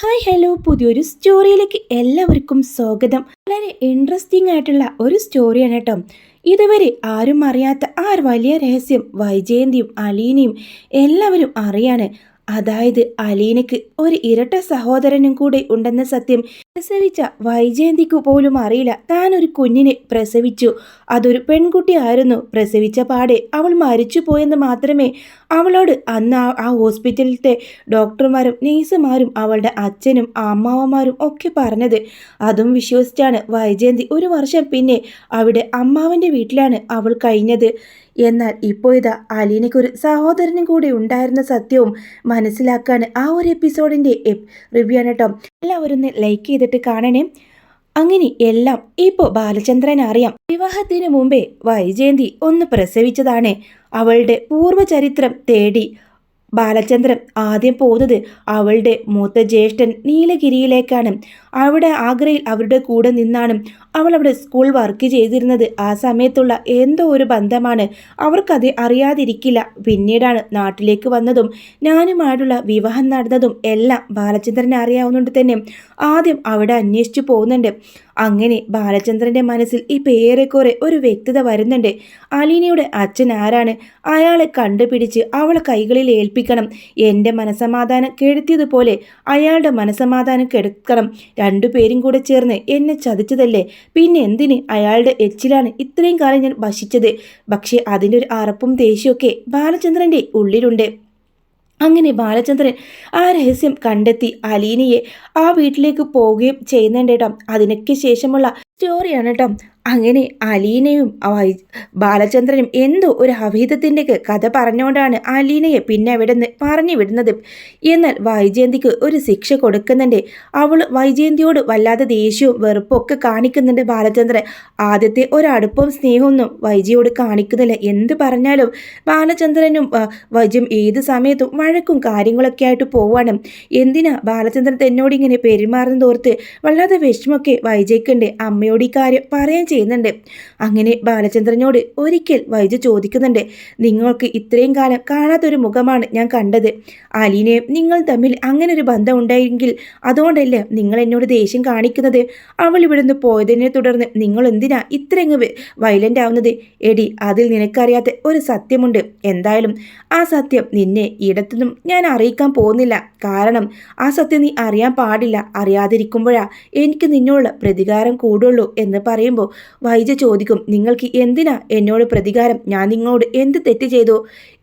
Hi hello, പുതിയൊരു സ്റ്റോറിയിലേക്ക് എല്ലാവർക്കും സ്വാഗതം. വളരെ ഇൻട്രസ്റ്റിംഗ് ആയിട്ടുള്ള ഒരു സ്റ്റോറിയാണ് കേട്ടോ. ഇതുവരെ ആരും അറിയാത്ത ആ ഒരു വലിയ രഹസ്യം വൈജയന്തിയും അലീനയും എല്ലാവരും അറിയാണ്. അതായത് അലീനയ്ക്ക് ഒരു ഇരട്ട സഹോദരനും കൂടെ ഉണ്ടെന്ന സത്യം പ്രസവിച്ച വൈജയന്തിക്ക് പോലും അറിയില്ല. താൻ ഒരു കുഞ്ഞിനെ പ്രസവിച്ചു, അതൊരു പെൺകുട്ടിയായിരുന്നു. പ്രസവിച്ച പാടെ അവൾ മരിച്ചു പോയെന്ന് മാത്രമേ അവളോട് അന്ന് ആ ഹോസ്പിറ്റലിലത്തെ ഡോക്ടർമാരും നേഴ്സുമാരും അവളുടെ അച്ഛനും അമ്മാവന്മാരും ഒക്കെ പറഞ്ഞത്. അതും വിശ്വസിച്ചാണ് വൈജയന്തി ഒരു വർഷം പിന്നെ അവിടെ അമ്മാവൻ്റെ വീട്ടിലാണ് അവൾ കഴിഞ്ഞത്. എന്നാൽ ഇപ്പോൾ ഇതാ അലീനയ്ക്കൊരു സഹോദരനും കൂടെ ഉണ്ടായിരുന്ന സത്യവും മനസ്സിലാക്കാൻ ആ ഒരു എപ്പിസോഡിൻ്റെ റിവ്യൂ ആണ് കേട്ടോ. എല്ലാവരും ഒന്ന് ലൈക്ക് ചെയ്തിട്ട് കാണണേ. അങ്ങനെ എല്ലാം ഇപ്പോൾ ബാലചന്ദ്രൻ അറിയാം. വിവാഹത്തിന് മുമ്പേ വൈജയന്തി ഒന്ന് പ്രസവിച്ചതാണ്. അവളുടെ പൂർവ്വചരിത്രം തേടി ബാലചന്ദ്രൻ ആദ്യം പോകുന്നത് അവളുടെ മൂത്ത ജ്യേഷ്ഠൻ നീലഗിരിയിലേക്കാണ്. അവിടെ ആഗ്രയിൽ അവരുടെ കൂടെ നിന്നാണ് അവൾ അവിടെ സ്കൂൾ വർക്ക് ചെയ്തിരുന്നത്. ആ സമയത്തുള്ള എന്തോ ഒരു ബന്ധമാണ്. അവർക്കത് അറിയാതിരിക്കില്ല. പിന്നീടാണ് നാട്ടിലേക്ക് വന്നതും ഞാനുമായിട്ടുള്ള വിവാഹം നടന്നതും എല്ലാം ബാലചന്ദ്രനെ അറിയാവുന്നതുകൊണ്ട് തന്നെ ആദ്യം അവിടെ അന്വേഷിച്ചു പോകുന്നുണ്ട്. അങ്ങനെ ബാലചന്ദ്രൻ്റെ മനസ്സിൽ ഇപ്പോൾ ഏറെക്കുറെ ഒരു വ്യക്തത വരുന്നുണ്ട്. അലീനയുടെ അച്ഛൻ ആരാണ്? അയാളെ കണ്ടുപിടിച്ച് അവളെ കൈകളിൽ ഏൽപ്പിക്കണം. എൻ്റെ മനസമാധാനം കെടുത്തിയതുപോലെ അയാളുടെ മനസമാധാനം കെടുക്കണം. രണ്ടുപേരും കൂടെ ചേർന്ന് എന്നെ ചതിച്ചതല്ലേ, പിന്നെ എന്തിന് അയാളുടെ എച്ചിലാണ് ഇത്രയും കാലം ഞാൻ ഭക്ഷിച്ചത്? പക്ഷേ അതിൻ്റെ ഒരു അറപ്പും ദേഷ്യമൊക്കെ ബാലചന്ദ്രൻ്റെ ഉള്ളിലുണ്ട്. അങ്ങനെ ബാലചന്ദ്രൻ ആ രഹസ്യം കണ്ടെത്തി അലീനയെ ആ വീട്ടിലേക്ക് പോവുകയും ചെയ്യുന്നുണ്ട് കേട്ടോ. അതിനൊക്കെ ശേഷമുള്ള സ്റ്റോറിയാണ് കേട്ടോ. അങ്ങനെ അലീനയും ബാലചന്ദ്രനും എന്തോ ഒരു അവിഹിതത്തിൻ്റെ കഥ പറഞ്ഞുകൊണ്ടാണ് അലീനയെ പിന്നെ അവിടെ നിന്ന് പറഞ്ഞു വിടുന്നത്. എന്നാൽ വൈജയന്തിക്ക് ഒരു ശിക്ഷ കൊടുക്കുന്നുണ്ട്. അവൾ വൈജയന്തിയോട് വല്ലാതെ ദേഷ്യവും വെറുപ്പും ഒക്കെ കാണിക്കുന്നുണ്ട് ബാലചന്ദ്രൻ. ആദ്യത്തെ ഒരടുപ്പവും സ്നേഹമൊന്നും വൈജയോട് കാണിക്കുന്നില്ല. എന്ത് പറഞ്ഞാലും ബാലചന്ദ്രനും വൈജയും ഏത് സമയത്തും വഴക്കും കാര്യങ്ങളൊക്കെ ആയിട്ട് പോവാണ്. എന്തിനാ ബാലചന്ദ്രൻ എന്നോട് ഇങ്ങനെ പെരുമാറുന്നതോർത്ത് വല്ലാതെ വിഷമമൊക്കെ വൈജയ്ക്കുണ്ട്. അമ്മയോട് ഈ കാര്യം പറയാൻ ചെയ്യുന്നുണ്ട്. അങ്ങനെ ബാലചന്ദ്രനോട് ഒരിക്കൽ വൈജ ചോദിക്കുന്നുണ്ട്, നിങ്ങൾക്ക് ഇത്രയും കാലം കാണാത്തൊരു മുഖമാണ് ഞാൻ കണ്ടത്. അലീനയും നിങ്ങൾ തമ്മിൽ അങ്ങനെ ഒരു ബന്ധം ഉണ്ടായെങ്കിൽ അതുകൊണ്ടല്ലേ നിങ്ങൾ എന്നോട് ദേഷ്യം കാണിക്കുന്നത്? അവൾ ഇവിടുന്ന് പോയതിനെ തുടർന്ന് നിങ്ങൾ എന്തിനാ ഇത്രയങ്ങ് വയലൻ്റ് ആവുന്നത്? എടി, അതിൽ നിനക്കറിയാത്ത ഒരു സത്യമുണ്ട്. എന്തായാലും ആ സത്യം നിന്നെ ഇടത്തുനിന്നും ഞാൻ അറിയിക്കാൻ പോകുന്നില്ല. കാരണം ആ സത്യം നീ അറിയാൻ പാടില്ല. അറിയാതിരിക്കുമ്പോഴാ എനിക്ക് നിന്നോടുള്ള പ്രതികാരം കൂടുള്ളൂ എന്ന് പറയുമ്പോൾ വൈജ ചോദിക്കും, നിങ്ങൾക്ക് എന്തിനാ എന്നോട് പ്രതികാരം? ഞാൻ നിങ്ങളോട് എന്ത് തെറ്റ് ചെയ്തു?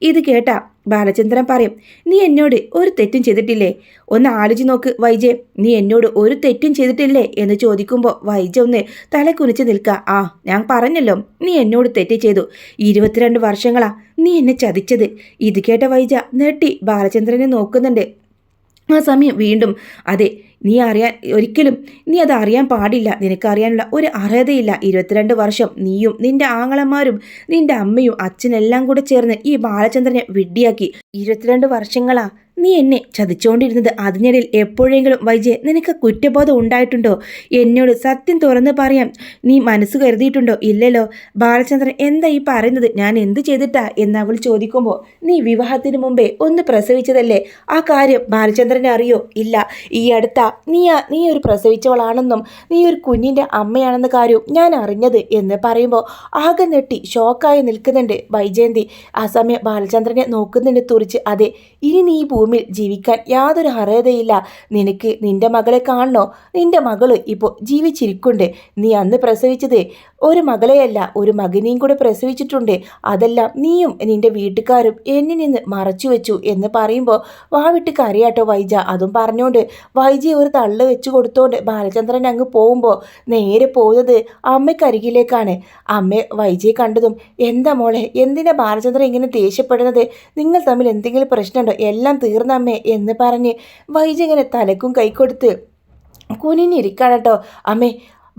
ഇത് കേട്ടാ ബാലചന്ദ്രൻ പറയും, നീ എന്നോട് ഒരു തെറ്റും ചെയ്തിട്ടില്ലേ? ഒന്ന് ആലോചിച്ച് നോക്ക് വൈജെ, നീ എന്നോട് ഒരു തെറ്റും ചെയ്തിട്ടില്ലേ എന്ന് ചോദിക്കുമ്പോൾ വൈജ ഒന്ന് തല കുനിച്ച് നിൽക്കുക. ആ, ഞാൻ പറഞ്ഞല്ലോ നീ എന്നോട് തെറ്റ് ചെയ്തു. 22 വർഷങ്ങളാ നീ എന്നെ ചതിച്ചത്. ഇത് കേട്ട വൈജ നെട്ടി ബാലചന്ദ്രനെ നോക്കുന്നുണ്ട്. ആ സമയം വീണ്ടും, അതെ, നീ അത് അറിയാൻ പാടില്ല. നിനക്കറിയാനുള്ള ഒരു അർഹതയില്ല. 22 വർഷം നീയും നിന്റെ ആങ്ങളമാരും നിന്റെ അമ്മയും അച്ഛനെല്ലാം കൂടെ ചേർന്ന് ഈ ബാലചന്ദ്രനെ വിഡ്ഢിയാക്കി. 22 വർഷങ്ങളാ നീ എന്നെ ചതിച്ചുകൊണ്ടിരുന്നത്. അതിനിടയിൽ എപ്പോഴെങ്കിലും വൈജയ നിനക്ക് കുറ്റബോധം ഉണ്ടായിട്ടുണ്ടോ? എന്നോട് സത്യം തുറന്ന് പറയാൻ നീ മനസ്സ് കരുതിയിട്ടുണ്ടോ? ഇല്ലല്ലോ. ബാലചന്ദ്രൻ എന്താ ഈ പറയുന്നത്? ഞാൻ എന്ത് ചെയ്തിട്ടാ എന്ന് അവൾ ചോദിക്കുമ്പോൾ, നീ വിവാഹത്തിന് മുമ്പേ ഒന്ന് പ്രസവിച്ചതല്ലേ? ആ കാര്യം ബാലചന്ദ്രനെ അറിയോ? ഇല്ല. ഈ അടുത്ത നീ ഒരു പ്രസവിച്ചവളാണെന്നും നീ ഒരു കുഞ്ഞിൻ്റെ അമ്മയാണെന്ന കാര്യവും ഞാൻ അറിഞ്ഞത് എന്ന് പറയുമ്പോൾ ആകെ നെട്ടി ഷോക്കായി നിൽക്കുന്നുണ്ട് വൈജയന്തി. ആ സമയം ബാലചന്ദ്രനെ നോക്കുന്നുണ്ട് തുറിച്ച്. അതെ, ഇനി നീ ഭൂമിയിൽ ജീവിക്കാൻ യാതൊരു അർഹതയില്ല. നിനക്ക് നിന്റെ മകളെ കാണണോ? നിന്റെ മകള് ഇപ്പോൾ ജീവിച്ചിരിക്കുന്നുണ്ട്. നീ അന്ന് പ്രസവിച്ചത് ഒരു മകളെയല്ല, ഒരു മകനെയും കൂടെ പ്രസവിച്ചിട്ടുണ്ട്. അതെല്ലാം നീയും നിന്റെ വീട്ടുകാരും എന്നിൽ നിന്ന് മറച്ചു വെച്ചു എന്ന് പറയുമ്പോൾ വാവിട്ട് കരയാട്ടോ വൈജ. അതും പറഞ്ഞുകൊണ്ട് വൈജയെ ഒരു തള്ളു വെച്ച് കൊടുത്തോണ്ട് ബാലചന്ദ്രൻ അങ്ങ് പോകുമ്പോൾ നേരെ പോകുന്നത് അമ്മയ്ക്കരികിലേക്കാണ്. അമ്മ വൈജയെ കണ്ടതും, എന്താ മോളെ, എന്തിനാ ബാലചന്ദ്രൻ ഇങ്ങനെ ദേഷ്യപ്പെടുന്നത്? നിങ്ങൾ തമ്മിൽ എന്തെങ്കിലും പ്രശ്നമുണ്ടോ? എല്ലാം തീർന്നമ്മേ എന്ന് പറഞ്ഞ് വൈജ ഇങ്ങനെ തലക്കും കൈ കൊടുത്ത് കുനിഞ്ഞിരിക്കണം കേട്ടോ. അമ്മേ,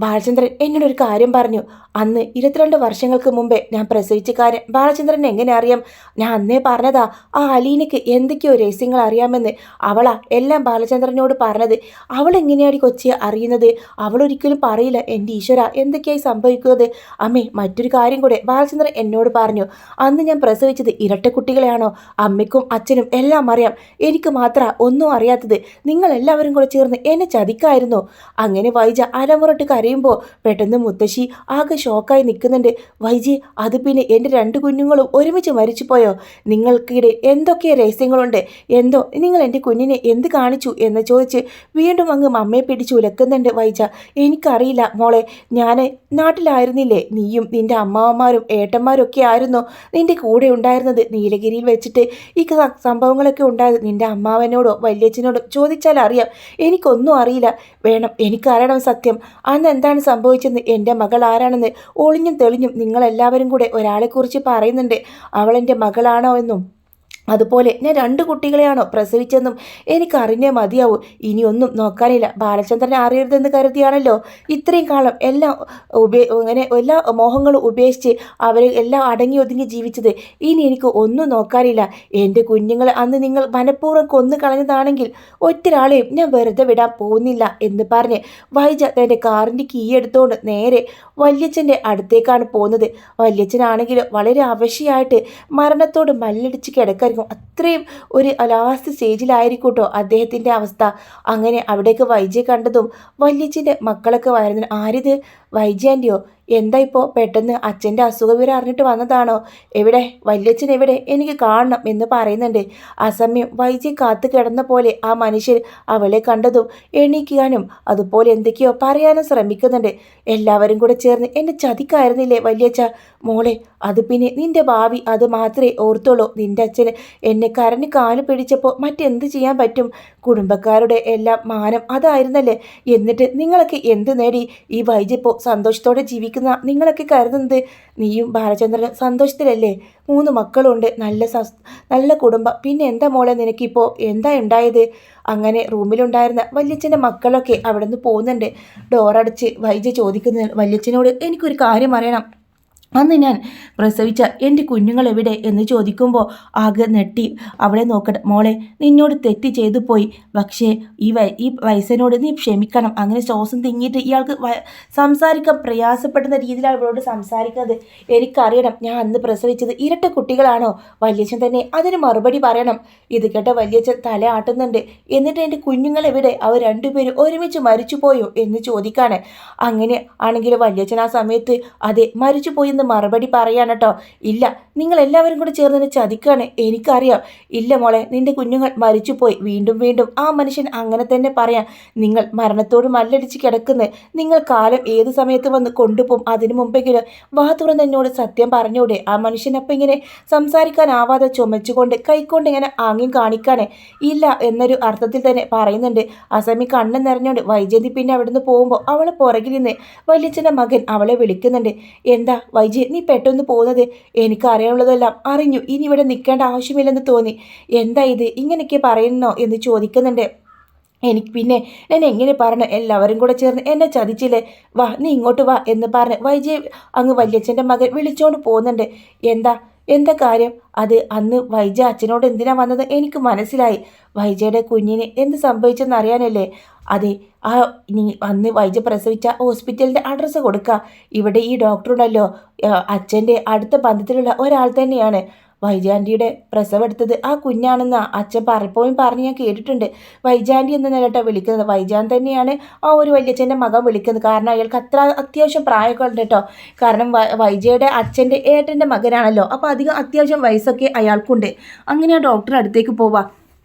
ബാലചന്ദ്രൻ എന്നോടൊരു കാര്യം പറഞ്ഞു. അന്ന് 22 വർഷങ്ങൾക്ക് മുമ്പേ ഞാൻ പ്രസവിച്ച കാര്യം ബാലചന്ദ്രൻ എങ്ങനെ അറിയാം? ഞാൻ അന്നേ പറഞ്ഞതാ, ആ അലീനയ്ക്ക് എന്തൊക്കെയോ രഹസ്യങ്ങൾ അറിയാമെന്ന്. അവളാ എല്ലാം ബാലചന്ദ്രനോട് പറഞ്ഞത്. അവൾ എങ്ങനെയാണ് കൊച്ചിയെ അറിയുന്നത്? അവളൊരിക്കലും പറയില്ല. എൻ്റെ ഈശ്വര, എന്തൊക്കെയായി സംഭവിക്കുന്നത്? അമ്മേ, മറ്റൊരു കാര്യം കൂടെ ബാലചന്ദ്രൻ എന്നോട് പറഞ്ഞു. അന്ന് ഞാൻ പ്രസവിച്ചത് ഇരട്ടക്കുട്ടികളെയാണോ? അമ്മയ്ക്കും അച്ഛനും എല്ലാം അറിയാം. എനിക്ക് മാത്രം ഒന്നും അറിയാത്തത്. നിങ്ങൾ എല്ലാവരും കൂടെ ചേർന്ന് എന്നെ ചതിക്കായിരുന്നു. അങ്ങനെ വൈജ അരമുറട്ട് കരയുമ്പോൾ പെട്ടെന്ന് മുത്തശ്ശി ആകെ ഷോക്കായി നിൽക്കുന്നുണ്ട്. വൈജി, അത് പിന്നെ എൻ്റെ 2 കുഞ്ഞുങ്ങളും ഒരുമിച്ച് മരിച്ചുപോയോ? നിങ്ങൾക്കിടെ എന്തൊക്കെ രഹസ്യങ്ങളുണ്ട്? എന്തോ നിങ്ങൾ എൻ്റെ കുഞ്ഞിനെ എന്ത് കാണിച്ചു എന്ന് ചോദിച്ച് വീണ്ടും അങ്ങ് അമ്മയെ പിടിച്ച് ഉലക്കുന്നുണ്ട് വൈജ. എനിക്കറിയില്ല മോളെ, ഞാൻ നാട്ടിലായിരുന്നില്ലേ? നീയും നിൻ്റെ അമ്മാവന്മാരും ഏട്ടന്മാരും ഒക്കെ ആയിരുന്നു നിൻ്റെ കൂടെ ഉണ്ടായിരുന്നത്. നീലഗിരിയിൽ വെച്ചിട്ട് ഈ സംഭവങ്ങളൊക്കെ ഉണ്ടായത് നിൻ്റെ അമ്മാവനോടോ വല്യച്ഛനോടോ ചോദിച്ചാൽ അറിയാം. എനിക്കൊന്നും അറിയില്ല. വേണം എനിക്കറിയണം സത്യം. അന്ന് എന്താണ് സംഭവിച്ചെന്ന്, എൻ്റെ മകൾ ആരാണെന്ന് ഒളിഞ്ഞും തെളിഞ്ഞും നിങ്ങളെല്ലാവരും കൂടെ ഒരാളെക്കുറിച്ച് പറയുന്നുണ്ട്. അവളെൻ്റെ മകളാണോ എന്നും അതുപോലെ ഞാൻ 2 കുട്ടികളെയാണോ പ്രസവിച്ചെന്നും എനിക്കറിഞ്ഞേ മതിയാവൂ. ഇനിയൊന്നും നോക്കാനില്ല. ബാലചന്ദ്രനെ അറിയരുതെന്ന് കരുതിയാണല്ലോ ഇത്രയും കാലം എല്ലാം ഇങ്ങനെ എല്ലാ മോഹങ്ങളും ഉപേക്ഷിച്ച് അവർ എല്ലാം അടങ്ങി ഒതുങ്ങി ജീവിച്ചത്. ഇനി എനിക്ക് ഒന്നും നോക്കാനില്ല. എൻ്റെ കുഞ്ഞുങ്ങളെ അന്ന് നിങ്ങൾ മനഃപൂർവ്വം കൊന്നു കളഞ്ഞതാണെങ്കിൽ ഒറ്റൊരാളെയും ഞാൻ വെറുതെ വിടാൻ പോകുന്നില്ല എന്ന് പറഞ്ഞ് വൈജ തൻ്റെ കാറിൻ്റെ കീ എടുത്തുകൊണ്ട് നേരെ വല്യച്ഛൻ്റെ അടുത്തേക്കാണ് പോകുന്നത്. വല്യച്ഛനാണെങ്കിൽ വളരെ അവശയായിട്ട് മരണത്തോട് മല്ലടിച്ച് കിടക്കായിരിക്കും. അത്രയും ഒരു ലാസ്റ്റ് സ്റ്റേജിലായിരിക്കും കേട്ടോ അദ്ദേഹത്തിൻ്റെ അവസ്ഥ. അങ്ങനെ അവിടേക്ക് വൈജയെ കണ്ടതും വല്യച്ഛൻ്റെ മക്കളൊക്കെ വരുന്നു. ആരിത്? വൈജയാൻ്റെയോ? എന്താ ഇപ്പോൾ പെട്ടെന്ന്? അച്ഛൻ്റെ അസുഖവിവരം അറിഞ്ഞിട്ട് വന്നതാണോ? എവിടെ വല്യച്ഛൻ? എവിടെ? എനിക്ക് കാണണം എന്ന് പറയുന്നുണ്ട്. ആ സമയം വൈജി കാത്തു കിടന്ന പോലെ ആ മനുഷ്യൻ അവളെ കണ്ടതും എണീക്കാനും അതുപോലെ എന്തൊക്കെയോ പറയാനും ശ്രമിക്കുന്നുണ്ട്. എല്ലാവരും കൂടെ ചേർന്ന് എന്നെ ചതിക്കായിരുന്നില്ലേ വല്യച്ഛ? മോളെ, അത് പിന്നെ നിന്റെ ഭാവി അത് മാത്രമേ ഓർത്തുള്ളൂ. നിന്റെ അച്ഛന് എന്നെ കരഞ്ഞ് കാല് പിടിച്ചപ്പോൾ മറ്റെന്ത് ചെയ്യാൻ പറ്റും? കുടുംബക്കാരുടെ എല്ലാം മാനം അതായിരുന്നല്ലേ? എന്നിട്ട് നിങ്ങളൊക്കെ എന്ത് നേടി? ഈ വൈജിപ്പോൾ സന്തോഷത്തോടെ ജീവിക്കുന്ന നിങ്ങളൊക്കെ കരുതുന്നത് നീയും ബാലചന്ദ്രനും സന്തോഷത്തിലല്ലേ? 3 മക്കളുണ്ട്, നല്ല കുടുംബം. പിന്നെ എന്താ മോളെ നിനക്കിപ്പോൾ എന്താ ഉണ്ടായത്? അങ്ങനെ റൂമിലുണ്ടായിരുന്ന വല്യച്ഛൻ്റെ മക്കളൊക്കെ അവിടെ നിന്ന് പോകുന്നുണ്ട്. ഡോറടച്ച് വൈജ ചോദിക്കുന്നത്, വല്യച്ഛനോട് എനിക്കൊരു കാര്യം അറിയണം. അന്ന് ഞാൻ പ്രസവിച്ച എൻ്റെ കുഞ്ഞുങ്ങൾ എവിടെ എന്ന് ചോദിക്കുമ്പോൾ ആകെ നെട്ടി അവളെ നോക്കട്ടെ. മോളെ, നിന്നോട് തെറ്റ് ചെയ്തു പോയി. പക്ഷേ ഈ വയസ്സനോട് നീ ക്ഷമിക്കണം. അങ്ങനെ ശ്വാസം തിങ്ങിയിട്ട് ഇയാൾക്ക് സംസാരിക്കാൻ പ്രയാസപ്പെടുന്ന രീതിയിലാണ് അവളോട് സംസാരിക്കുന്നത്. എനിക്കറിയണം, ഞാൻ അന്ന് പ്രസവിച്ചത് ഇരട്ട കുട്ടികളാണോ? വല്യച്ഛൻ തന്നെ അതിന് മറുപടി പറയണം. ഇത് കേട്ട വല്യച്ഛൻ തല ആട്ടുന്നുണ്ട്. എന്നിട്ട് എൻ്റെ കുഞ്ഞുങ്ങൾ എവിടെ? അവർ 2 പേരും ഒരുമിച്ച് മരിച്ചുപോയോ എന്ന് ചോദിക്കാണ്. അങ്ങനെ ആണെങ്കിൽ വല്യച്ഛൻ ആ സമയത്ത് അതെ മരിച്ചുപോയി മറുപടി പറയാണ് കേട്ടോ. ഇല്ല, നിങ്ങൾ എല്ലാവരും കൂടെ ചേർന്ന് ചതിക്കാണ്. എനിക്കറിയാം. ഇല്ല മോളെ, നിന്റെ കുഞ്ഞുങ്ങൾ മരിച്ചുപോയി. വീണ്ടും വീണ്ടും ആ മനുഷ്യൻ അങ്ങനെ തന്നെ പറയാം. നിങ്ങൾ മരണത്തോട് മല്ലടിച്ച് കിടക്കുന്നു. നിങ്ങൾ കാലം ഏത് സമയത്ത് വന്ന് കൊണ്ടുപോകും. അതിനു മുമ്പെങ്കിലും വാ തുറന്ന് എന്നോട് സത്യം പറഞ്ഞൂടെ? ആ മനുഷ്യനപ്പം ഇങ്ങനെ സംസാരിക്കാനാവാതെ ചുമച്ചുകൊണ്ട് കൈക്കൊണ്ട് ഇങ്ങനെ ആംഗ്യം കാണിക്കാണ്. ഇല്ല എന്നൊരു അർത്ഥത്തിൽ തന്നെ പറയുന്നുണ്ട്. ആ സമയം കണ്ണ് നിറഞ്ഞുകൊണ്ട് വൈജയന്തി പിന്നെ അവിടുന്ന് പോകുമ്പോൾ അവളെ പുറകിൽ നിന്ന് വല്യച്ഛൻ്റെ മകൻ അവളെ വിളിക്കുന്നുണ്ട്. എന്താ വൈജി, നീ പെട്ടെന്ന് പോകുന്നത്? എനിക്കറിയാനുള്ളതെല്ലാം അറിഞ്ഞു. ഇനി ഇവിടെ നിൽക്കേണ്ട ആവശ്യമില്ലെന്ന് തോന്നി. എന്താ ഇത് ഇങ്ങനെയൊക്കെ പറയുന്നോ എന്ന് ചോദിക്കുന്നുണ്ട്. എനിക്ക് പിന്നെ ഞാൻ എങ്ങനെ പറഞ്ഞു? എല്ലാവരും കൂടെ ചേർന്ന് എന്നെ ചതിച്ചില്ലേ? വാ, നീ ഇങ്ങോട്ട് വാ എന്ന് പറഞ്ഞ് വൈജയ് അങ്ങ് വല്യച്ഛൻ്റെ മകൻ വിളിച്ചോണ്ട് പോകുന്നുണ്ട്. എന്താ കാര്യം? അത് അന്ന് വൈജ അച്ഛനോട് എന്തിനാ വന്നത് എനിക്ക് മനസ്സിലായി. വൈജയുടെ കുഞ്ഞിന് എന്ത് സംഭവിച്ചെന്ന് അറിയാനല്ലേ? അതെ, അന്ന് വൈജ പ്രസവിച്ച ഹോസ്പിറ്റലിൻ്റെ അഡ്രസ്സ് കൊടുക്കുക. ഇവിടെ ഈ ഡോക്ടറുണ്ടല്ലോ, അച്ഛൻ്റെ അടുത്ത ബന്ധത്തിലുള്ള ഒരാൾ തന്നെയാണ്. വൈജാൻറ്റിയുടെ പ്രസവം എടുത്തത് ആ കുഞ്ഞാണെന്ന് അച്ഛൻ പലപ്പോഴും പറഞ്ഞ് ഞാൻ കേട്ടിട്ടുണ്ട്. വൈജാൻറ്റി എന്ന നിലട്ടോ വിളിക്കുന്നത്. വൈജാൻ തന്നെയാണ് ആ ഒരു വല്യച്ഛൻ്റെ മകൻ വിളിക്കുന്നത്. കാരണം അയാൾക്ക് അത്യാവശ്യം പ്രായമൊക്കെ ഉണ്ട് കേട്ടോ. കാരണം വൈജയുടെ അച്ഛൻ്റെ ഏട്ടൻ്റെ മകനാണല്ലോ. അപ്പോൾ അധികം അത്യാവശ്യം വയസ്സൊക്കെ അയാൾക്കുണ്ട്. അങ്ങനെ ആ ഡോക്ടറുടെ അടുത്തേക്ക് പോവാം.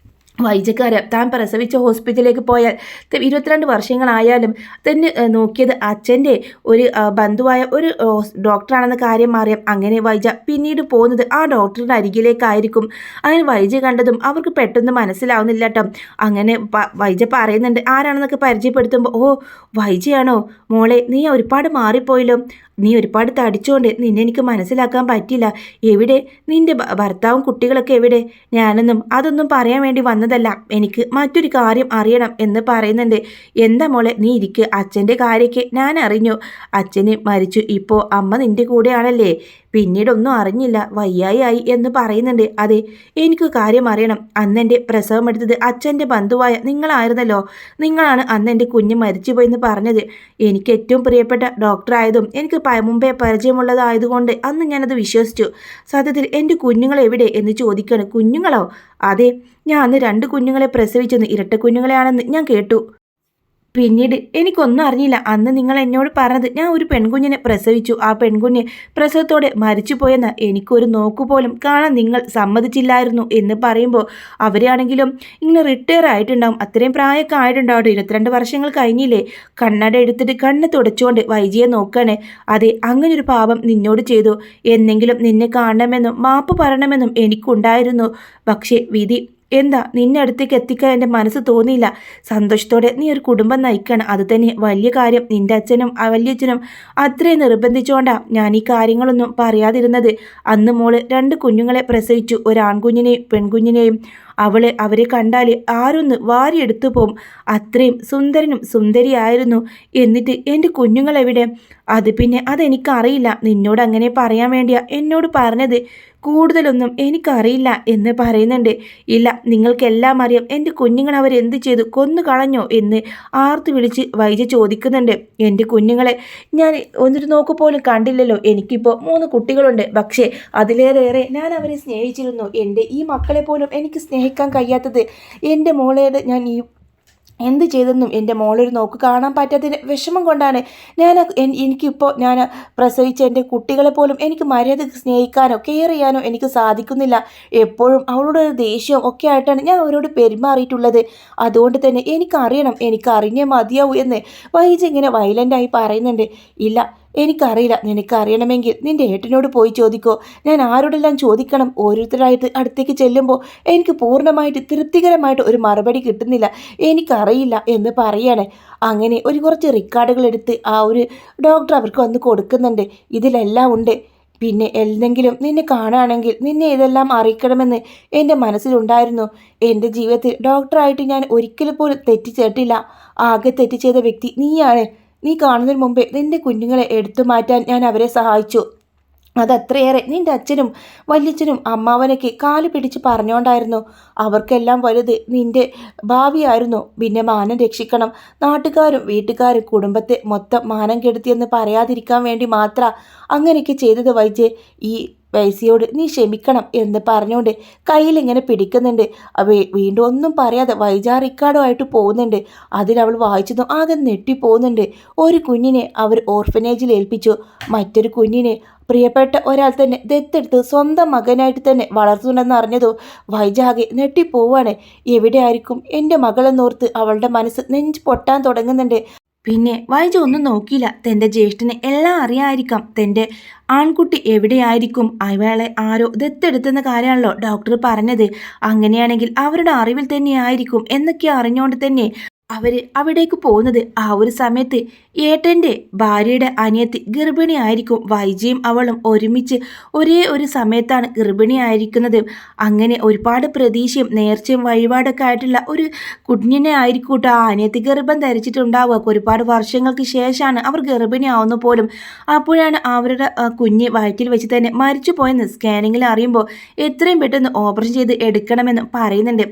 വൈജക്കാരൻ താൻ പ്രസവിച്ച ഹോസ്പിറ്റലിലേക്ക് പോയാൽ 22 വർഷങ്ങളായാലും തന്നെ നോക്കിയത് അച്ഛൻ്റെ ഒരു ബന്ധുവായ ഒരു ഡോക്ടറാണെന്ന കാര്യം അറിയാം. അങ്ങനെ വൈജ പിന്നീട് പോകുന്നത് ആ ഡോക്ടറുടെ അരികിലേക്കായിരിക്കും. അങ്ങനെ വൈജ കണ്ടതും അവർക്ക് പെട്ടെന്ന് മനസ്സിലാവുന്നില്ല കേട്ടോ. അങ്ങനെ വൈജ പറയുന്നുണ്ട് ആരാണെന്നൊക്കെ പരിചയപ്പെടുത്തുമ്പോൾ, ഓ വൈജയാണോ മോളെ, നീ ഒരുപാട് മാറിപ്പോയല്ലോ. നീ ഒരുപാട് തടിച്ചുകൊണ്ട് നിന്നെ എനിക്ക് മനസ്സിലാക്കാൻ പറ്റില്ല. എവിടെ നിൻ്റെ ഭർത്താവും കുട്ടികളൊക്കെ എവിടെ? ഞാനൊന്നും അതൊന്നും പറയാൻ വേണ്ടി വന്നതല്ല. വന്നതല്ല, എനിക്ക് മറ്റൊരു കാര്യം അറിയണം എന്ന് പറയുന്നുണ്ട്. എന്താ മോളെ, നീ ഇരിക്കുക, അച്ഛൻ്റെ കാര്യമൊക്കെ ഞാൻ അറിഞ്ഞു. അച്ഛന് മരിച്ചു, ഇപ്പോൾ അമ്മ നിൻ്റെ കൂടെയാണല്ലേ? പിന്നീടൊന്നും അറിഞ്ഞില്ല, വയ്യായി എന്ന് പറയുന്നുണ്ട്. അതെ, എനിക്ക് കാര്യം അറിയണം. അന്ന് എൻ്റെ പ്രസവം എടുത്തത് അച്ഛൻ്റെ ബന്ധുവായ നിങ്ങളായിരുന്നല്ലോ. നിങ്ങളാണ് അന്ന് എൻ്റെ കുഞ്ഞ് മരിച്ചുപോയെന്ന് പറഞ്ഞത്. എനിക്ക് ഏറ്റവും പ്രിയപ്പെട്ട ഡോക്ടറായതും എനിക്ക് മുമ്പേ പരിചയമുള്ളതായതുകൊണ്ട് അന്ന് ഞാനത് വിശ്വസിച്ചു. സത്യത്തിൽ എൻ്റെ കുഞ്ഞുങ്ങൾ എവിടെ എന്ന് ചോദിക്കുകയാണ്. കുഞ്ഞുങ്ങളോ? അതെ, ഞാൻ അന്ന് 2 കുഞ്ഞുങ്ങളെ പ്രസവിച്ചെന്ന്, ഇരട്ട കുഞ്ഞുങ്ങളെയാണെന്ന് ഞാൻ കേട്ടു. പിന്നീട് എനിക്കൊന്നും അറിഞ്ഞില്ല. അന്ന് നിങ്ങൾ എന്നോട് പറഞ്ഞത് ഞാൻ ഒരു പെൺകുഞ്ഞിനെ പ്രസവിച്ചു, ആ പെൺകുഞ്ഞ് പ്രസവത്തോടെ മരിച്ചുപോയെന്ന്. എനിക്കൊരു നോക്കുപോലും കാണാൻ നിങ്ങൾ സമ്മതിച്ചില്ലായിരുന്നു എന്ന് പറയുമ്പോൾ അവരാണെങ്കിലും ഇങ്ങനെ റിട്ടയർ ആയിട്ടുണ്ടാവും, അത്രയും പ്രായമൊക്കെ ആയിട്ടുണ്ടാവും, 22 വർഷങ്ങൾ കഴിഞ്ഞില്ലേ. കണ്ണട എടുത്തിട്ട് കണ്ണ് തുടച്ചുകൊണ്ട് വൈജിയെ നോക്കുകയാണ്. അതെ, അങ്ങനൊരു പാപം നിന്നോട് ചെയ്തു. എന്നെങ്കിലും നിന്നെ കാണണമെന്നും മാപ്പ് പറയണമെന്നും എനിക്കുണ്ടായിരുന്നു. പക്ഷേ വിധി എന്താ നിന്നെ അടുത്തേക്ക് എത്തിക്കാൻ എൻ്റെ മനസ്സ് തോന്നിയില്ല. സന്തോഷത്തോടെ നീ ഒരു കുടുംബം നയിക്കണം, അത് തന്നെ വലിയ കാര്യം. നിൻ്റെ അച്ഛനും വല്യച്ഛനും അത്രയും നിർബന്ധിച്ചുകൊണ്ടാണ് ഞാൻ ഈ കാര്യങ്ങളൊന്നും പറയാതിരുന്നത്. അന്ന് മോള് 2 കുഞ്ഞുങ്ങളെ പ്രസവിച്ചു, ഒരു ആൺകുഞ്ഞിനെയും പെൺകുഞ്ഞിനെയും. അവരെ കണ്ടാൽ ആരൊന്ന് വാരിയെടുത്തു പോവും, അത്രയും സുന്ദരനും സുന്ദരിയായിരുന്നു. എന്നിട്ട് എൻ്റെ കുഞ്ഞുങ്ങളെവിടെ? അത് പിന്നെ അതെനിക്കറിയില്ല. നിന്നോട് അങ്ങനെ പറയാൻ വേണ്ടിയാ എന്നോട് പറഞ്ഞത്. കൂടുതലൊന്നും എനിക്കറിയില്ല എന്ന് പറയുന്നുണ്ട്. ഇല്ല, നിങ്ങൾക്കെല്ലാം അറിയാം. എൻ്റെ കുഞ്ഞുങ്ങൾ അവരെന്ത് ചെയ്തു, കൊന്നു കളഞ്ഞോ എന്ന് ആർത്തു വിളിച്ച് വൈജ ചോദിക്കുന്നുണ്ട്. എൻ്റെ കുഞ്ഞുങ്ങളെ ഞാൻ ഒന്നൊരു നോക്ക് പോലും കണ്ടില്ലല്ലോ. എനിക്കിപ്പോൾ 3 കുട്ടികളുണ്ട്, പക്ഷേ അതിലേറെ ഞാൻ അവരെ സ്നേഹിച്ചിരുന്നു. എൻ്റെ ഈ മക്കളെ പോലും എനിക്ക് സ്നേഹിക്കാൻ കഴിയാത്തത് എൻ്റെ മോളോട് ഞാൻ എന്ത് ചെയ്തെന്നും എൻ്റെ മോളൊരു നോക്ക് കാണാൻ പറ്റാത്തതിന് വിഷമം കൊണ്ടാണ്. എനിക്കിപ്പോൾ ഞാൻ പ്രസവിച്ച എൻ്റെ കുട്ടികളെ പോലും എനിക്ക് മര്യാദക്ക് സ്നേഹിക്കാനോ കെയർ ചെയ്യാനോ എനിക്ക് സാധിക്കുന്നില്ല. എപ്പോഴും അവളോട് ഒരു ദേഷ്യവും ഒക്കെ ആയിട്ടാണ് ഞാൻ അവരോട് പെരുമാറിയിട്ടുള്ളത്. അതുകൊണ്ട് തന്നെ എനിക്കറിയണം, എനിക്കറിഞ്ഞേ മതിയാവൂ എന്ന് വൈജ ഇങ്ങനെ വയലൻ്റായി പറയുന്നുണ്ട്. ഇല്ല, എനിക്കറിയില്ല. നിനക്കറിയണമെങ്കിൽ നിൻ്റെ ഏട്ടനോട് പോയി ചോദിക്കോ. ഞാൻ ആരോടെല്ലാം ചോദിക്കണം? ഓരോരുത്തരായിട്ട് അടുത്തേക്ക് ചെല്ലുമ്പോൾ എനിക്ക് പൂർണ്ണമായിട്ട് തൃപ്തികരമായിട്ട് ഒരു മറുപടി കിട്ടുന്നില്ല. എനിക്കറിയില്ല എന്ന് പറയാണ്. അങ്ങനെ കുറച്ച് റെക്കോർഡുകൾ എടുത്ത് ആ ഒരു ഡോക്ടർ അവർക്ക് വന്ന് കൊടുക്കുന്നുണ്ട്. ഇതിലെല്ലാം ഉണ്ട്. പിന്നെ എന്തെങ്കിലും നിന്നെ കാണുകയാണെങ്കിൽ നിന്നെ ഇതെല്ലാം അറിയിക്കണമെന്ന് എൻ്റെ മനസ്സിലുണ്ടായിരുന്നു. എൻ്റെ ജീവിതത്തിൽ ഡോക്ടറായിട്ട് ഞാൻ ഒരിക്കലും പോലും തെറ്റ് ചെയ്തിട്ടില്ല. ആകെ തെറ്റ് ചെയ്ത വ്യക്തി നീയാണ്. നീ കാണുന്നതിന് മുമ്പേ നിൻ്റെ കുഞ്ഞുങ്ങളെ എടുത്തു മാറ്റാൻ ഞാൻ അവരെ സഹായിച്ചു. അതത്രയേറെ നിൻ്റെ അച്ഛനും വല്യച്ഛനും അമ്മാവനൊക്കെ കാല് പിടിച്ച് പറഞ്ഞുകൊണ്ടായിരുന്നു. അവർക്കെല്ലാം വലുത് നിൻ്റെ ഭാവിയായിരുന്നു. പിന്നെ മാനം രക്ഷിക്കണം, നാട്ടുകാരും വീട്ടുകാരും കുടുംബത്തെ മൊത്തം മാനം കെടുത്തിയെന്ന് പറയാതിരിക്കാൻ വേണ്ടി മാത്രം അങ്ങനെയൊക്കെ ചെയ്തത് വൈജെ. ഈ വൈസിയോട് നീ ക്ഷമിക്കണം എന്ന് പറഞ്ഞുകൊണ്ട് കയ്യിലിങ്ങനെ പിടിക്കുന്നുണ്ട്. വീണ്ടും ഒന്നും പറയാതെ വൈജ റിക്കാർഡോ ആയിട്ട് പോകുന്നുണ്ട്. അതിലവൾ വായിച്ചതും ആകെ ഞെട്ടിപ്പോകുന്നുണ്ട്. ഒരു കുഞ്ഞിനെ അവർ ഓർഫനേജിൽ ഏൽപ്പിച്ചു, മറ്റൊരു കുഞ്ഞിനെ പ്രിയപ്പെട്ട ഒരാൾ തന്നെ ദത്തെടുത്ത് സ്വന്തം മകനായിട്ട് തന്നെ വളർത്തുണ്ടെന്ന് അറിഞ്ഞതോ വൈജാകെ ഞെട്ടിപ്പോവാണ്. എവിടെയായിരിക്കും എൻ്റെ മകളെന്നോർത്ത് അവളുടെ മനസ്സ് നെഞ്ച് പൊട്ടാൻ തുടങ്ങുന്നുണ്ട്. പിന്നെ വൈജ ഒന്നും നോക്കിയില്ല. തൻ്റെ ജ്യേഷ്ഠന് എല്ലാം അറിയാമായിരിക്കാം. തൻ്റെ ആൺകുട്ടി എവിടെയായിരിക്കും, അയാളെ ആരോ ദത്തെടുത്തുന്ന കാര്യമാണല്ലോ ഡോക്ടർ പറഞ്ഞത്. അങ്ങനെയാണെങ്കിൽ അവരുടെ അറിവിൽ തന്നെയായിരിക്കും എന്നൊക്കെ അറിഞ്ഞുകൊണ്ട് തന്നെ അവിടേക്ക് പോകുന്നത്. ആ ഒരു സമയത്ത് ഏട്ടൻ്റെ ഭാര്യയുടെ അനിയത്തി ഗർഭിണിയായിരിക്കും. വൈജയും അവളും ഒരുമിച്ച് ഒരേ ഒരു സമയത്താണ് ഗർഭിണിയായിരിക്കുന്നത്. അങ്ങനെ ഒരുപാട് പ്രതീക്ഷയും നേർച്ചയും വഴിപാടൊക്കെ ആയിട്ടുള്ള ഒരു കുഞ്ഞിനെ ആയിരിക്കും കേട്ടോ ആ അനിയത്തി ഗർഭം ധരിച്ചിട്ടുണ്ടാവുക. ഒരുപാട് വർഷങ്ങൾക്ക് ശേഷമാണ് അവർ ഗർഭിണിയാവുന്ന പോലും. അപ്പോഴാണ് അവരുടെ കുഞ്ഞ് വയറ്റിൽ വെച്ച് തന്നെ മരിച്ചു പോയെന്ന് സ്കാനിങ്ങിൽ അറിയുമ്പോൾ എത്രയും പെട്ടെന്ന് ഓപ്പറേഷൻ ചെയ്ത് എടുക്കണമെന്ന് പറയുന്നുണ്ട്.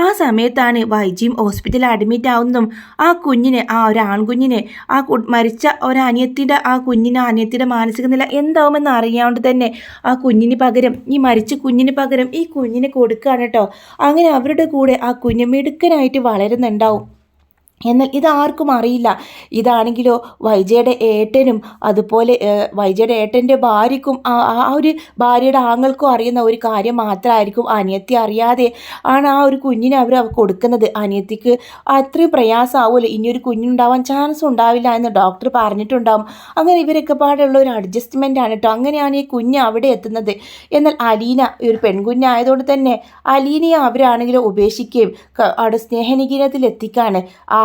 ആ സമയത്താണ് വൈജിയും ഹോസ്പിറ്റലിൽ അഡ്മിറ്റ് ആവുന്നതും ആ കുഞ്ഞിനെ, ആ ഒരു ആൺകുഞ്ഞിനെ, ആ മരിച്ച ഒരനിയത്തിൻ്റെ ആ കുഞ്ഞിന് അനിയത്തിൻ്റെ മാനസിക നില എന്താവുമെന്ന് അറിയാണ്ട് തന്നെ ആ കുഞ്ഞിന് പകരം, ഈ മരിച്ച കുഞ്ഞിന് പകരം ഈ കുഞ്ഞിനെ കൊടുക്കുകയാണ് കേട്ടോ. അങ്ങനെ അവരുടെ കൂടെ ആ കുഞ്ഞ് മിടുക്കനായിട്ട് വളരുന്നുണ്ടാവും. എന്നാൽ ഇതാർക്കും അറിയില്ല. ഇതാണെങ്കിലോ വൈജയുടെ ഏട്ടനും അതുപോലെ വൈജയുടെ ഏട്ടൻ്റെ ഭാര്യയ്ക്കും ആ ഒരു ഭാര്യയുടെ ആങ്ങൾക്കും അറിയുന്ന ഒരു കാര്യം മാത്രമായിരിക്കും. അനിയത്തി അറിയാതെ ആണ് ആ ഒരു കുഞ്ഞിനെ അവർ കൊടുക്കുന്നത്. അനിയത്തിക്ക് അത്രയും പ്രയാസമാവുമല്ലോ, ഇനിയൊരു കുഞ്ഞുണ്ടാവാൻ ചാൻസ് ഉണ്ടാവില്ല എന്ന് ഡോക്ടർ പറഞ്ഞിട്ടുണ്ടാവും. അങ്ങനെ ഇവരൊക്കെ പാടുള്ള ഒരു അഡ്ജസ്റ്റ്മെൻ്റ് ആണ് കേട്ടോ. അങ്ങനെയാണ് ഈ കുഞ്ഞ് അവിടെ എത്തുന്നത്. എന്നാൽ അലീന ഒരു പെൺകുഞ്ഞായതുകൊണ്ട് തന്നെ അലീനയെ അവരാണെങ്കിലും ഉപേക്ഷിക്കുകയും അവിടെ സ്നേഹനികീനത്തിൽ എത്തിക്കാണ്.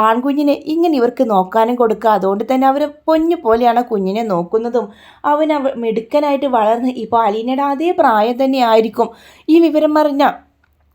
ആൺകുഞ്ഞിനെ ഇങ്ങനെ ഇവർക്ക് നോക്കാനും കൊടുക്കുക. അതുകൊണ്ട് തന്നെ അവർ പൊന്നു പോലെയാണ് കുഞ്ഞിനെ നോക്കുന്നതും. അവൻ മിടുക്കനായിട്ട് വളർന്ന് ഇപ്പോൾ അലീനയുടെ അതേ പ്രായം തന്നെ ആയിരിക്കും. ഈ വിവരം പറഞ്ഞ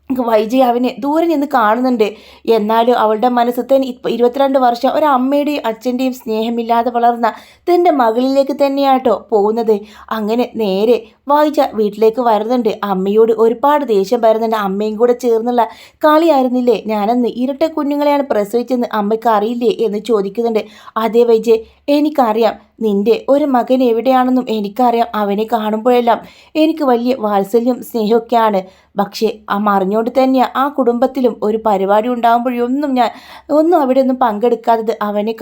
വൈജി അവനെ ദൂരെ നിന്ന് കാണുന്നുണ്ട്. എന്നാലും അവളുടെ മനസ്സ് തന്നെ 22 വർഷം ഒരമ്മയുടെയും അച്ഛൻ്റെയും സ്നേഹമില്ലാതെ വളർന്ന തൻ്റെ മകളിലേക്ക് തന്നെയാട്ടോ പോകുന്നത്. അങ്ങനെ നേരെ വൈജ വീട്ടിലേക്ക് വരുന്നുണ്ട്. അമ്മയോട് ഒരുപാട് ദേഷ്യം വരുന്നുണ്ട്. അമ്മയും കൂടെ ചേർന്നുള്ള കളിയായിരുന്നില്ലേ ഞാനന്ന് ഇരട്ട കുഞ്ഞുങ്ങളെയാണ് പ്രസവിച്ചെന്ന് അമ്മയ്ക്ക് അറിയില്ലേ എന്ന് ചോദിക്കുന്നുണ്ട്. അതേ വൈജെ, എനിക്കറിയാം നിന്റെ ഒരു മകൻ എവിടെയാണെന്നും എനിക്കറിയാം. അവനെ കാണുമ്പോഴെല്ലാം എനിക്ക് വലിയ വാത്സല്യം സ്നേഹമൊക്കെയാണ്. പക്ഷേ അറിഞ്ഞുകൊണ്ട് തന്നെയാണ് ആ കുടുംബത്തിലും ഒരു പരിപാടി ഉണ്ടാകുമ്പോഴൊന്നും ഞാൻ അവിടെ ഒന്നും പങ്കെടുക്കാത്തത്. അവനെ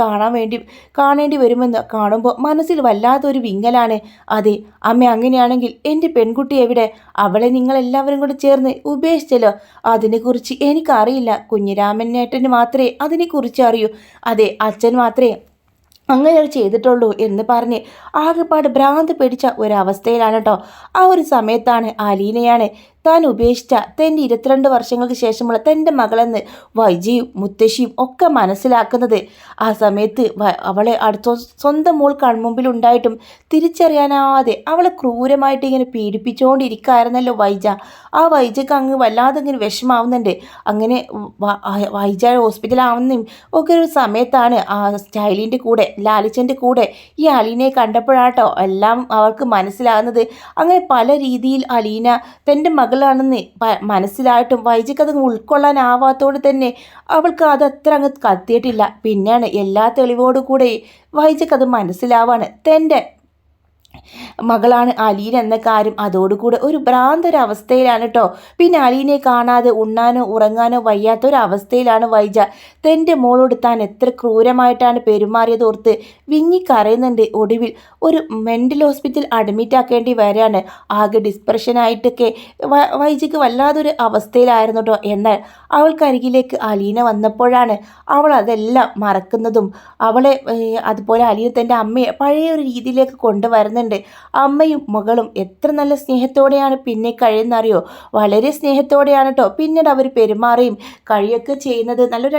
കാണേണ്ടി വരുമെന്ന് കാണുമ്പോൾ മനസ്സിൽ വല്ലാത്തൊരു വിങ്ങലാണ്. അതെ അമ്മ, അങ്ങനെയാണെങ്കിൽ എൻ്റെ പെൺകുട്ടി എവിടെ? അവളെ നിങ്ങളെല്ലാവരും കൂടെ ചേർന്ന് ഉപേക്ഷിച്ചല്ലോ. അതിനെക്കുറിച്ച് എനിക്കറിയില്ല. കുഞ്ഞിരാമനേട്ടന് മാത്രമേ അതിനെക്കുറിച്ച് അറിയൂ. അതെ, അച്ഛൻ മാത്രമേ അങ്ങനെ ചെയ്തിട്ടുള്ളൂ എന്ന് പറഞ്ഞ് ആകെപ്പാട് ഭ്രാന്ത് പിടിച്ച ഒരവസ്ഥയിലാണ് കേട്ടോ. ആ ഒരു സമയത്താണ് അലീനയാണ് താൻ ഉപേക്ഷിച്ച തൻ്റെ 22 വർഷങ്ങൾക്ക് ശേഷമുള്ള തൻ്റെ മകളെന്ന് വൈജിയും മുത്തശ്ശിയും ഒക്കെ മനസ്സിലാക്കുന്നത്. ആ സമയത്ത് അവളെ സ്വന്തം മോൾ കൺമുമ്പിലുണ്ടായിട്ടും തിരിച്ചറിയാനാവാതെ അവളെ ക്രൂരമായിട്ട് ഇങ്ങനെ പീഡിപ്പിച്ചുകൊണ്ടിരിക്കുകയായിരുന്നല്ലോ വൈജ. ആ വൈജക്ക് അങ്ങ് വല്ലാതെ ഇങ്ങനെ വിഷമാവുന്നുണ്ട്. അങ്ങനെ വൈജ ഹോസ്പിറ്റലാവുന്നതും ഒക്കെ ഒരു സമയത്താണ് ആ സ്റ്റൈലിൻ്റെ കൂടെ ലാലിച്ചൻ്റെ കൂടെ ഈ അലീനയെ കണ്ടപ്പോഴാട്ടോ എല്ലാം അവൾക്ക് മനസ്സിലാകുന്നത്. അങ്ങനെ പല രീതിയിൽ അലീന തൻ്റെ മകളാണെന്ന് മനസ്സിലായിട്ടും വൈജയ്ക്ക് അത് ഉൾക്കൊള്ളാനാവാത്തതുകൊണ്ട് തന്നെ അവൾക്ക് അത് അത്ര അങ്ങ് കത്തിയിട്ടില്ല. പിന്നെയാണ് എല്ലാ തെളിവോടു കൂടെ വൈജയ്ക്ക് അത് മനസ്സിലാവാണ് തൻ്റെ മകളാണ് അലീന എന്ന കാര്യം. അതോടുകൂടെ ഒരു ഭ്രാന്തൊരവസ്ഥയിലാണ് കേട്ടോ. പിന്നെ അലീനയെ കാണാതെ ഉണ്ണാനോ ഉറങ്ങാനോ വയ്യാത്തൊരവസ്ഥയിലാണ് വൈജ. തൻ്റെ മോളോട് താൻ എത്ര ക്രൂരമായിട്ടാണ് പെരുമാറിയതോർത്ത് വിങ്ങിക്കരയുന്നുണ്ട്. ഒടുവിൽ ഒരു മെൻ്റൽ ഹോസ്പിറ്റൽ അഡ്മിറ്റ് ആക്കേണ്ടി വരാണ്. ആകെ ഡിസ്പ്രഷനായിട്ടൊക്കെ വൈജയ്ക്ക് വല്ലാതൊരു അവസ്ഥയിലായിരുന്നു കേട്ടോ. എന്നാൽ അവൾക്കരികിലേക്ക് അലീന വന്നപ്പോഴാണ് അവൾ അതെല്ലാം മറക്കുന്നതും അവളെ അതുപോലെ അലീന തൻ്റെ അമ്മയെ പഴയ ഒരു രീതിയിലേക്ക് കൊണ്ടുവരുന്നുണ്ട്. അമ്മയും മകളും എത്ര നല്ല സ്നേഹത്തോടെയാണ് പിന്നെ കഴിയുന്നറിയോ. വളരെ സ്നേഹത്തോടെയാണ് കേട്ടോ പിന്നീട് അവർ പെരുമാറുകയും കഴിയൊക്കെ ചെയ്യുന്നത്. നല്ലൊരു